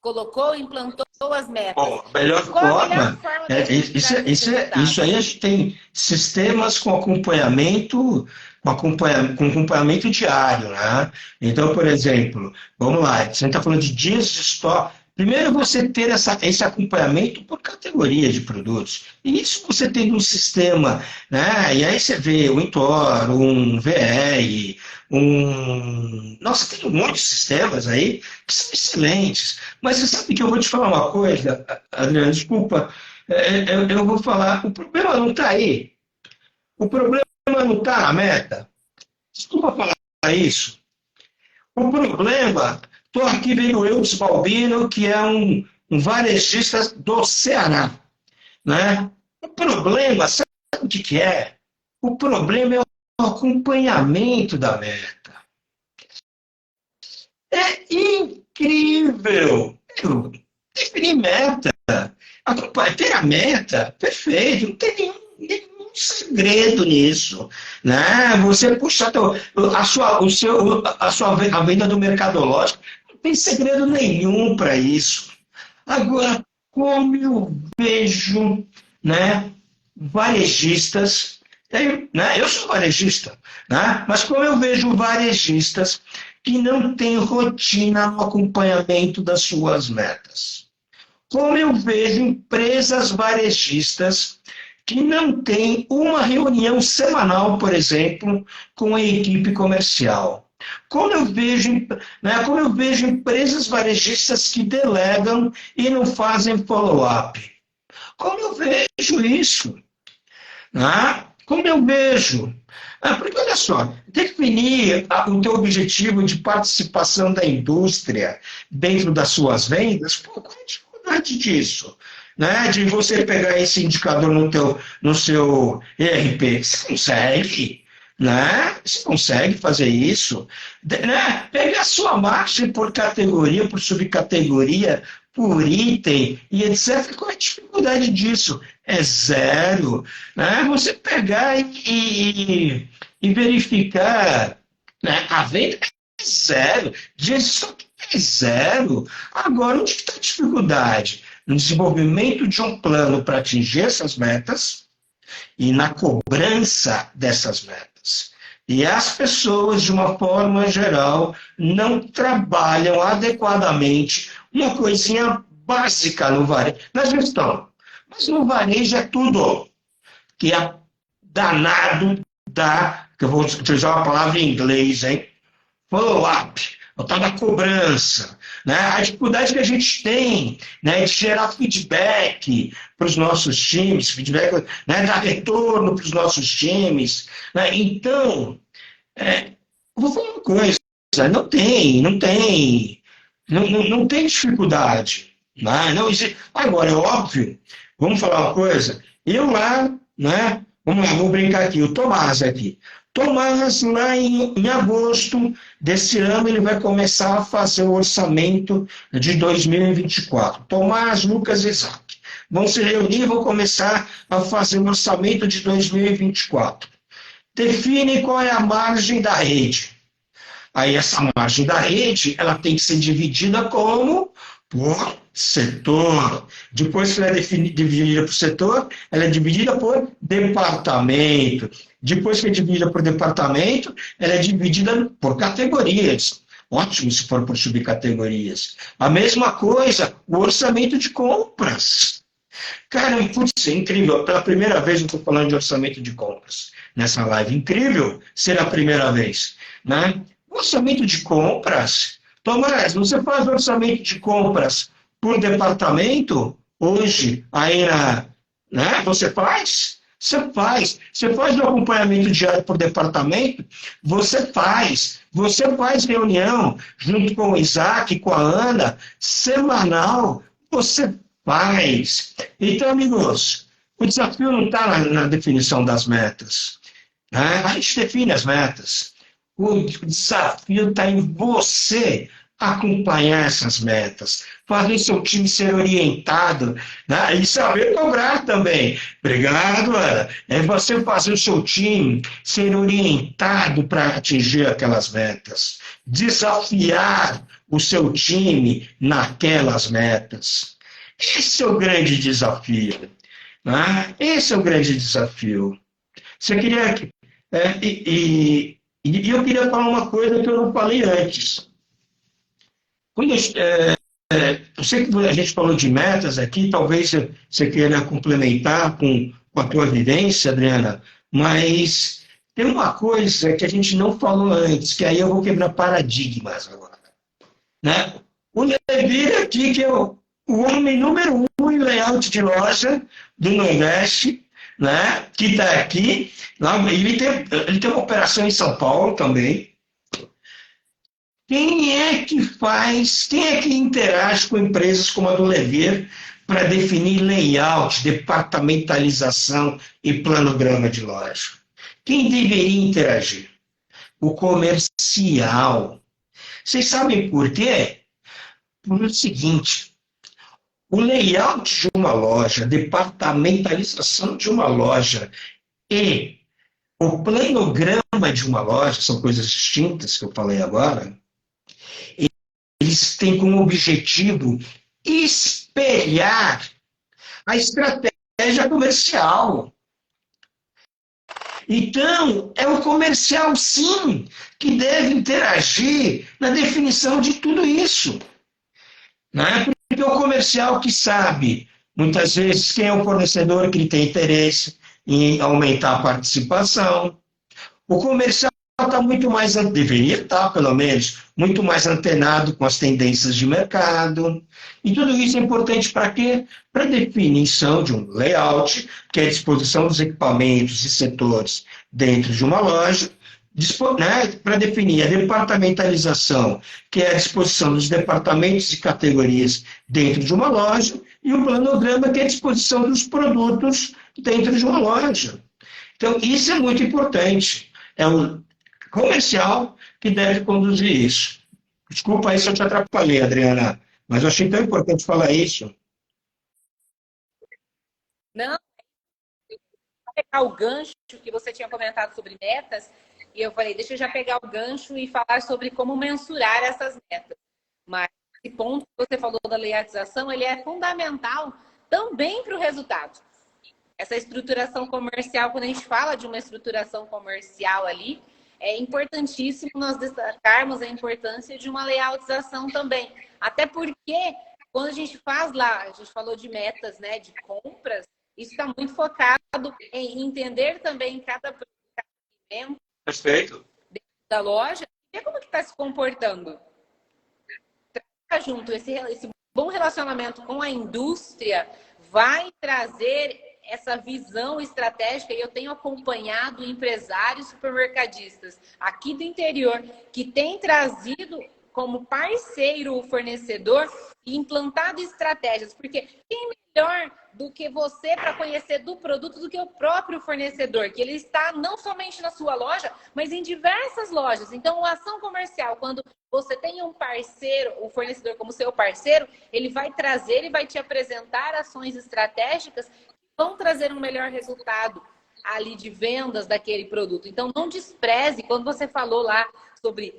colocou, implantou as metas. bom, a melhor Qual a melhor forma, forma de identificar esse isso aí a gente tem sistemas com acompanhamento, com acompanhamento diário, né? Então, por exemplo, vamos lá, você está falando de dias de estoque. Primeiro, você ter esse acompanhamento por categoria de produtos. E isso você tem um sistema, né? E aí você vê um Intor, um VR, Nossa, tem um monte de sistemas aí que são excelentes. Mas você sabe que eu vou te falar uma coisa, Adriano, desculpa, eu vou falar, o problema não está aí. O problema não está na meta. Desculpa falar isso. O problema, estou aqui vendo o Eudes Balbino, que é um varejista do Ceará. Né? O problema, sabe o que é? O problema é o acompanhamento da meta. É incrível! Definir meta, ter a meta, perfeito, não tem nenhum segredo nisso, né? Você puxar a venda do mercadológico, não tem segredo nenhum para isso. Agora, como eu vejo, né, varejistas, eu sou varejista, né? Mas como eu vejo varejistas que não têm rotina no acompanhamento das suas metas. Como eu vejo empresas varejistas que não têm uma reunião semanal, por exemplo, com a equipe comercial. Como eu vejo empresas varejistas que delegam e não fazem follow-up. Como eu vejo isso? Como eu vejo? Porque, olha só, definir o teu objetivo de participação da indústria dentro das suas vendas, qual é a dificuldade disso? Né? De você pegar esse indicador no seu ERP. Você consegue? Né? Você consegue fazer isso? Né? Pegar a sua margem por categoria, por subcategoria, por item e etc. Qual é a dificuldade disso? É zero. Né? Você pegar e verificar, né? A venda é zero. Dias de estoque é zero. Agora, onde está a dificuldade? No desenvolvimento de um plano para atingir essas metas e na cobrança dessas metas. E as pessoas, de uma forma geral, não trabalham adequadamente uma coisinha básica no varejo, na gestão. Mas no varejo é tudo que é danado que eu vou utilizar uma palavra em inglês, hein? Follow-up, o tal da cobrança. Né? A dificuldade que a gente tem, né, de gerar feedback para os nossos times, feedback, né, dar retorno para os nossos times. Né? Então, vou falar uma coisa, não tem dificuldade. Né? Não existe. Agora, é óbvio Vamos falar uma coisa? Eu lá, né? Vamos lá, vou brincar aqui, o Tomás aqui. Tomás, lá em agosto desse ano, ele vai começar a fazer o orçamento de 2024. Tomás, Lucas e Isaac vão se reunir e vão começar a fazer o orçamento de 2024. Define qual é a margem da rede. Aí essa margem da rede, ela tem que ser dividida como? Por setor. Depois que ela é dividida por setor, ela é dividida por departamento. Depois que é dividida por departamento, ela é dividida por categorias. Ótimo se for por subcategorias. A mesma coisa, o orçamento de compras. Cara, putz, é incrível. Pela primeira vez eu estou falando de orçamento de compras nessa live. Incrível ser a primeira vez, né? Orçamento de compras. Tomás, você faz orçamento de compras por departamento hoje, aí né? Você faz? Você faz. Você faz o acompanhamento diário por departamento? Você faz. Você faz reunião junto com o Isaac, com a Ana, semanal. Você faz. Então, amigos, o desafio não está na definição das metas, né? A gente define as metas. O desafio está em você acompanhar essas metas, fazer seu time ser orientado, né? E saber cobrar também. Obrigado, Ana. É você fazer o seu time ser orientado para atingir aquelas metas. Desafiar o seu time naquelas metas. Esse é o grande desafio, né? Esse é o grande desafio. Você queria... e eu queria falar uma coisa que eu não falei antes. Quando eu sei que a gente falou de metas aqui, talvez você queira complementar com a tua vivência, Adriana, mas tem uma coisa que a gente não falou antes, que aí eu vou quebrar paradigmas agora, né? O Levi aqui, que é o homem número um em layout de loja do Nordeste, né? Que está aqui. Ele tem uma operação em São Paulo também. Quem é que faz, quem é que interage com empresas como a do Lever para definir layout, departamentalização e planograma de loja? Quem deveria interagir? O comercial. Vocês sabem por quê? Por o seguinte, o layout de uma loja, a departamentalização de uma loja e o planograma de uma loja, são coisas distintas que eu falei agora, eles têm como objetivo espelhar a estratégia comercial. Então, é o comercial, sim, que deve interagir na definição de tudo isso. Né? Porque é o comercial que sabe, muitas vezes, quem é o fornecedor que ele tem interesse em aumentar a participação. O comercial está muito mais, deveria estar, pelo menos, muito mais antenado com as tendências de mercado. E tudo isso é importante para quê? Para a definição de um layout, que é a disposição dos equipamentos e setores dentro de uma loja, né, para definir a departamentalização, que é a disposição dos departamentos e categorias dentro de uma loja, e o planograma, que é a disposição dos produtos dentro de uma loja. Então, isso é muito importante. É o comercial que deve conduzir isso. Desculpa aí se eu te atrapalhei, Adriana, mas eu achei tão importante falar isso. Não, pegar o gancho que você tinha comentado sobre metas, e eu falei, deixa eu já pegar o gancho e falar sobre como mensurar essas metas. Mas esse ponto que você falou da layoutização, ele é fundamental também para o resultado. Essa estruturação comercial, quando a gente fala de uma estruturação comercial ali, é importantíssimo nós destacarmos a importância de uma layoutização também. Até porque, quando a gente faz lá, a gente falou de metas, né, de compras, isso está muito focado em entender também cada segmento da loja e ver como que está se comportando. Trabalhar junto, esse bom relacionamento com a indústria vai trazer essa visão estratégica, e eu tenho acompanhado empresários supermercadistas aqui do interior que têm trazido como parceiro o fornecedor e implantado estratégias, porque quem melhor do que você para conhecer do produto do que o próprio fornecedor, que ele está não somente na sua loja, mas em diversas lojas. Então, a ação comercial, quando você tem um parceiro, o fornecedor como seu parceiro, ele vai trazer, ele vai te apresentar ações estratégicas que vão trazer um melhor resultado ali de vendas daquele produto. Então, não despreze, quando você falou lá sobre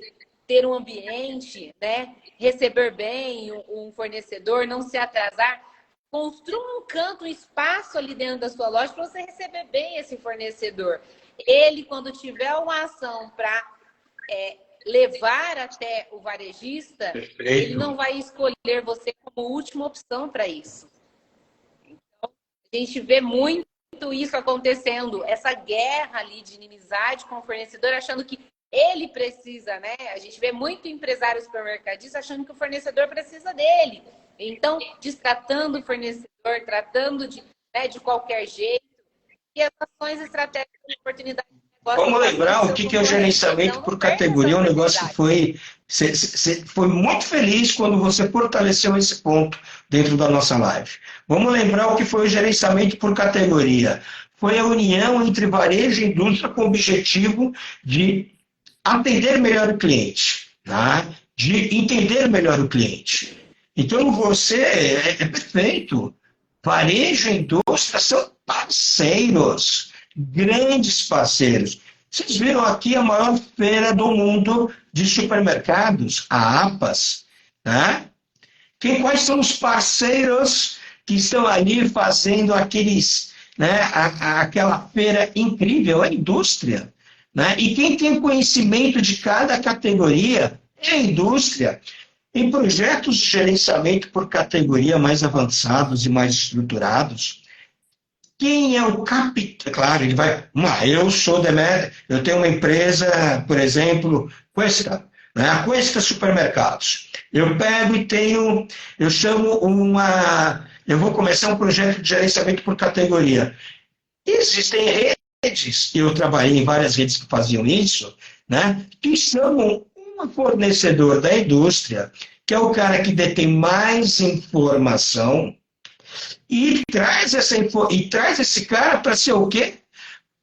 ter um ambiente, né, receber bem um fornecedor, não se atrasar, construa um canto, um espaço ali dentro da sua loja para você receber bem esse fornecedor. Ele, quando tiver uma ação para levar até o varejista, Perfeito. Ele não vai escolher você como última opção para isso. Então, a gente vê muito isso acontecendo, essa guerra ali de inimizade com o fornecedor, achando que ele precisa, né? A gente vê muito empresário supermercadista achando que o fornecedor precisa dele. Então, destratando o fornecedor, tratando de qualquer jeito, e as ações estratégicas de oportunidade de negócio. Vamos lembrar o que é o gerenciamento por categoria, um negócio que você foi muito feliz quando você fortaleceu esse ponto dentro da nossa live. Vamos lembrar o que foi o gerenciamento por categoria. Foi a união entre varejo e indústria com o objetivo de atender melhor o cliente, tá? De entender melhor o cliente. Então, você é perfeito. Varejo e indústria são parceiros, grandes parceiros. Vocês viram aqui a maior feira do mundo de supermercados, a APAS, tá? Quais são os parceiros que estão ali fazendo aqueles, né, aquela feira incrível? A indústria. Né? E quem tem conhecimento de cada categoria é a indústria. Em projetos de gerenciamento por categoria mais avançados e mais estruturados, quem é o capitão? Claro, ele vai. Eu sou Demetrio, eu tenho uma empresa, por exemplo, Cuesta, né? A Cuesta Supermercados. Eu pego e tenho, eu chamo eu vou começar um projeto de gerenciamento por categoria. Existem redes, eu trabalhei em várias redes que faziam isso, né, que chamam um fornecedor da indústria, que é o cara que detém mais informação, e traz esse cara para ser o quê?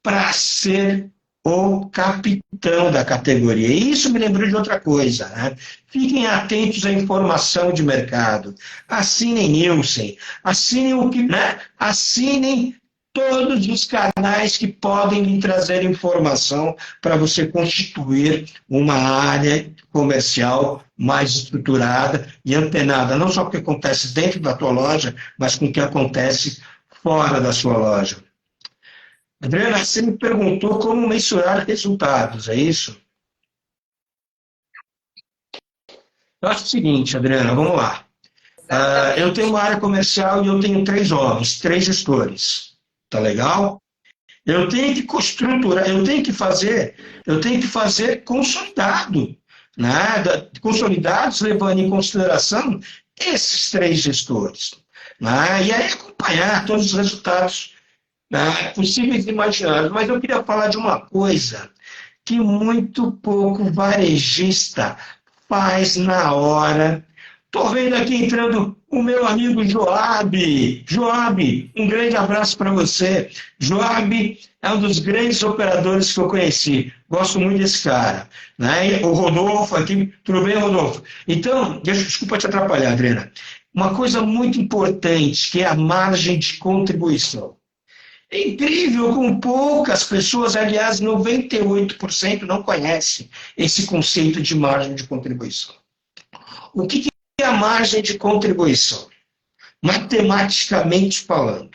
Para ser o capitão da categoria. E isso me lembrou de outra coisa, né? Fiquem atentos à informação de mercado. Assinem Nielsen, assinem o que, né? Assinem todos os canais que podem lhe trazer informação para você constituir uma área comercial mais estruturada e antenada, não só com o que acontece dentro da tua loja, mas com o que acontece fora da sua loja. Adriana, você me perguntou como mensurar resultados, é isso? Eu acho o seguinte, Adriana, vamos lá. Eu tenho uma área comercial e eu tenho 3 homens, 3 gestores. Tá legal? Eu tenho que estruturar, eu tenho que fazer consolidado, né? Consolidados, levando em consideração esses 3 gestores. Né? E aí acompanhar todos os resultados, né, possíveis e imagináveis. Mas eu queria falar de uma coisa que muito pouco varejista faz na hora. Estou vendo aqui entrando o meu amigo Joab. Joab, um grande abraço para você. Joab é um dos grandes operadores que eu conheci. Gosto muito desse cara. Né? O Rodolfo aqui. Tudo bem, Rodolfo? Então, desculpa te atrapalhar, Adriana. Uma coisa muito importante, que é a margem de contribuição. É incrível como poucas pessoas, aliás, 98% não conhecem esse conceito de margem de contribuição. O que é a margem de contribuição? Matematicamente falando,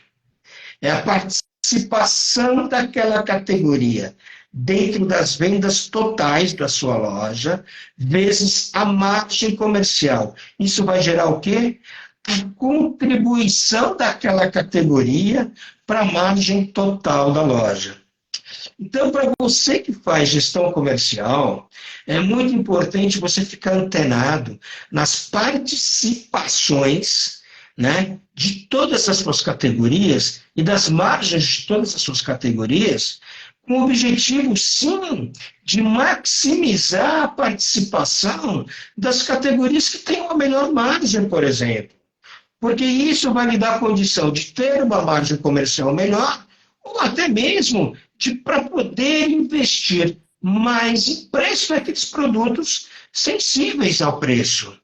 é a participação daquela categoria dentro das vendas totais da sua loja, vezes a margem comercial. Isso vai gerar o quê? A contribuição daquela categoria para a margem total da loja. Então, para você que faz gestão comercial, é muito importante você ficar antenado nas participações, né, de todas as suas categorias e das margens de todas as suas categorias, com o objetivo, sim, de maximizar a participação das categorias que têm uma melhor margem, por exemplo. Porque isso vai lhe dar a condição de ter uma margem comercial melhor, ou até mesmo para poder investir mais em preço naqueles produtos sensíveis ao preço.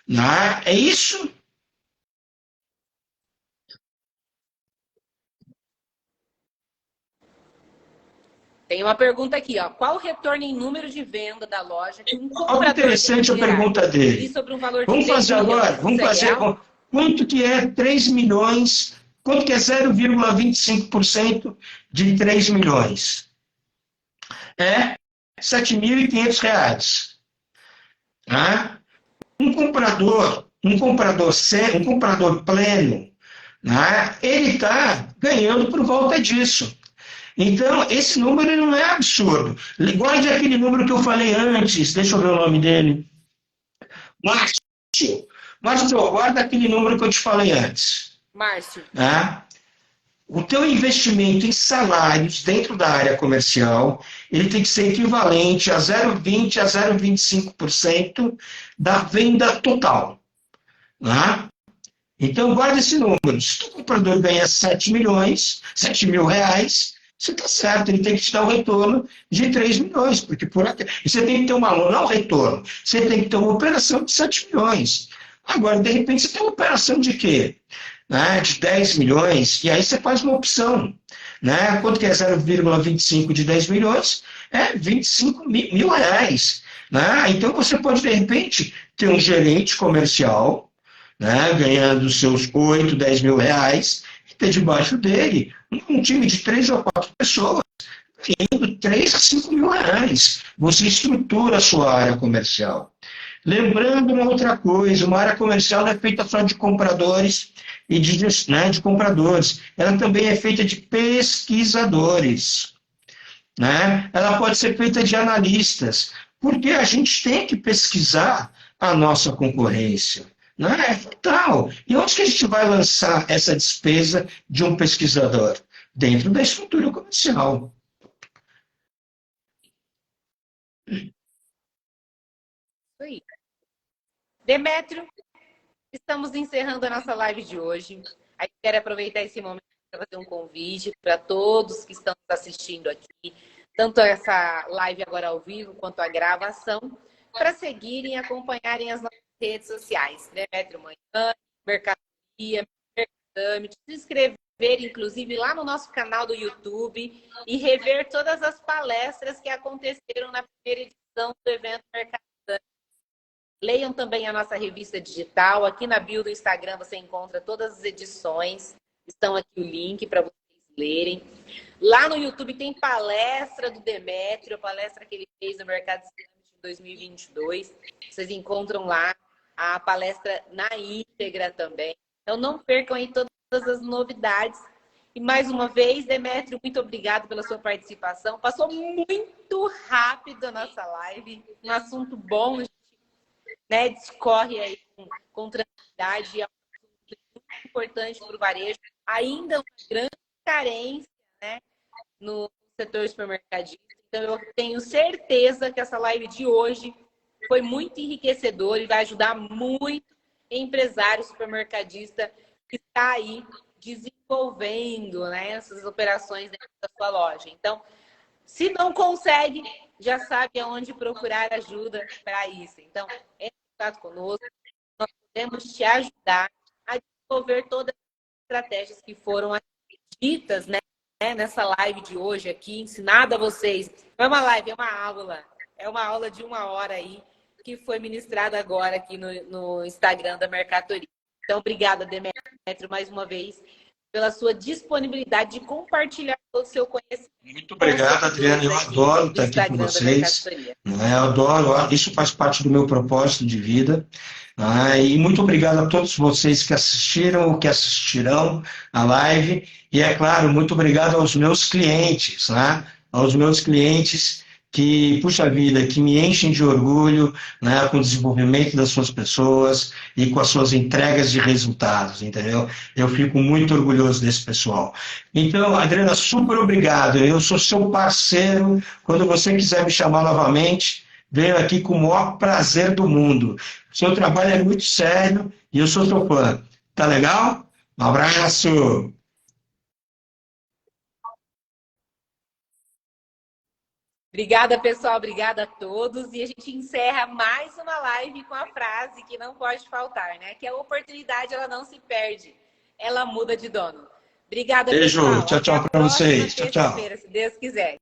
Né? É isso. Tem uma pergunta aqui, ó. Qual o retorno em número de venda da loja que um comprador Olha interessante a pergunta dele. e sobre um valor de Vamos fazer agora, vamos fazer real? quanto que é 3 milhões, quanto que é 0,25% de 3 milhões? É R$ 7.500. Tá? Um comprador pleno, né? Ele está ganhando por volta disso. Então, esse número não é absurdo. Guarde aquele número que eu falei antes, deixa eu ver o nome dele. Márcio. Márcio, guarda aquele número que eu te falei antes. Márcio. Tá? O teu investimento em salários dentro da área comercial, ele tem que ser equivalente a 0,20% a 0,25% da venda total. Tá? Então, guarda esse número. Se o comprador ganha 7 milhões, 7 mil reais, você está certo, ele tem que te dar um retorno de 3 milhões, porque você tem que ter não um retorno, você tem que ter uma operação de 7 milhões. Agora, de repente, você tem uma operação de quê? Né? De 10 milhões, e aí você faz uma opção. Né? Quanto que é 0,25 de 10 milhões? É 25 mil reais. Né? Então, você pode, de repente, ter um gerente comercial, né, ganhando seus 8, 10 mil reais, e ter debaixo dele um time de 3 ou 4 pessoas, ganhando 3 a 5 mil reais. Você estrutura a sua área comercial. Lembrando uma outra coisa, uma área comercial não é feita só de compradores e de compradores. Ela também é feita de pesquisadores. Né? Ela pode ser feita de analistas, porque a gente tem que pesquisar a nossa concorrência. Não é fatal. E onde que a gente vai lançar essa despesa de um pesquisador? Dentro da estrutura comercial. Isso aí. Demétrio, estamos encerrando a nossa live de hoje. Aí quero aproveitar esse momento para fazer um convite para todos que estão assistindo aqui, tanto essa live agora ao vivo quanto a gravação, para seguirem e acompanharem as nossas redes sociais, Demétrio Manhã, Mercadoria, Mercadame, se inscrever, inclusive, lá no nosso canal do YouTube e rever todas as palestras que aconteceram na primeira edição do evento Mercadame. Leiam também a nossa revista digital. Aqui na bio do Instagram você encontra todas as edições. Estão aqui o link para vocês lerem. Lá no YouTube tem palestra do Demétrio, a palestra que ele fez no Mercado de 2022. Vocês encontram lá a palestra na íntegra também. Então não percam aí todas as novidades. E mais uma vez, Demétrio, muito obrigado pela sua participação. Passou muito rápido a nossa live. Um assunto bom, né? Discorre aí com tranquilidade. É um assunto muito importante para o varejo. Ainda uma grande carência, né, no setor supermercadista. Então eu tenho certeza que essa live de hoje foi muito enriquecedora e vai ajudar muito empresário supermercadista que está aí desenvolvendo, né, essas operações dentro da sua loja. Então, se não consegue, já sabe aonde procurar ajuda para isso. Então, entre em contato conosco, nós podemos te ajudar a desenvolver todas as estratégias que foram ditas, né, nessa live de hoje aqui, ensinada a vocês. Não é uma live, é uma aula de 1 hora aí, que foi ministrada agora aqui no Instagram da Mercatoria. Então, obrigada, Demétrio, mais uma vez, pela sua disponibilidade de compartilhar todo o seu conhecimento. Muito obrigado, Adriana. Eu adoro estar aqui com vocês. Eu adoro, isso faz parte do meu propósito de vida. E muito obrigado a todos vocês que assistiram ou que assistirão a live. E, é claro, muito obrigado aos meus clientes, aos meus clientes que, puxa vida, que me enchem de orgulho, né, com o desenvolvimento das suas pessoas e com as suas entregas de resultados, entendeu? Eu fico muito orgulhoso desse pessoal. Então, Adriana, super obrigado. Eu sou seu parceiro. Quando você quiser me chamar novamente, venho aqui com o maior prazer do mundo. O seu trabalho é muito sério e eu sou seu fã. Tá legal? Um abraço! Obrigada, pessoal. Obrigada a todos. E a gente encerra mais uma live com a frase que não pode faltar, né? Que a oportunidade, ela não se perde. Ela muda de dono. Obrigada, Beijo, pessoal. tchau, Até tchau a para próxima vocês. Tchau, tchau. terça-feira, se Deus quiser.